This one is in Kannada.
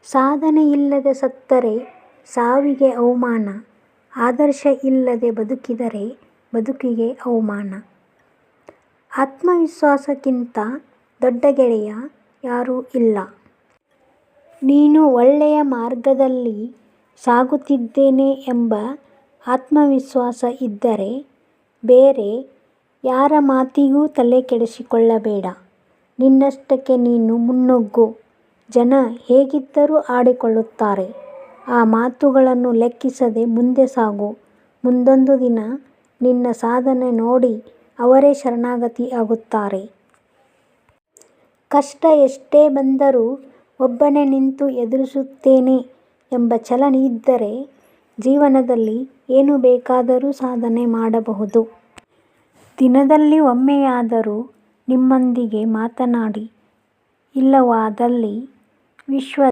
ಸಾಧನೆ ಇಲ್ಲದೆ ಸತ್ತರೆ ಸಾವಿಗೆ ಅವಮಾನ, ಆದರ್ಶ ಇಲ್ಲದೆ ಬದುಕಿದರೆ ಬದುಕಿಗೆ ಅವಮಾನ. ಆತ್ಮವಿಶ್ವಾಸಕ್ಕಿಂತ ದೊಡ್ಡ ಗೆಳೆಯ ಯಾರೂ ಇಲ್ಲ. ನೀನು ಒಳ್ಳೆಯ ಮಾರ್ಗದಲ್ಲಿ ಸಾಗುತ್ತಿದ್ದೇನೆ ಎಂಬ ಆತ್ಮವಿಶ್ವಾಸ ಇದ್ದರೆ ಬೇರೆ ಯಾರ ಮಾತಿಗೂ ತಲೆ ಕೆಡಿಸಿಕೊಳ್ಳಬೇಡ. ನಿನ್ನಷ್ಟಕ್ಕೆ ನೀನು ಮುನ್ನುಗ್ಗು. ಜನ ಹೇಗಿದ್ದರೂ ಆಡಿಕೊಳ್ಳುತ್ತಾರೆ. ಆ ಮಾತುಗಳನ್ನು ಲೆಕ್ಕಿಸದೆ ಮುಂದೆ ಸಾಗು. ಮುಂದೊಂದು ದಿನ ನಿನ್ನ ಸಾಧನೆ ನೋಡಿ ಅವರೇ ಶರಣಾಗತಿ ಆಗುತ್ತಾರೆ. ಕಷ್ಟ ಎಷ್ಟೇ ಬಂದರೂ ಒಬ್ಬನೇ ನಿಂತು ಎದುರಿಸುತ್ತೇನೆ ಎಂಬ ಛಲ ಇದ್ದರೆ ಜೀವನದಲ್ಲಿ ಏನು ಬೇಕಾದರೂ ಸಾಧನೆ ಮಾಡಬಹುದು. ದಿನದಲ್ಲಿ ಒಮ್ಮೆಯಾದರೂ ನಿಮ್ಮೊಂದಿಗೆ ಮಾತನಾಡಿ. ಇಲ್ಲವಾದಲ್ಲಿ ವಿಶ್ವದ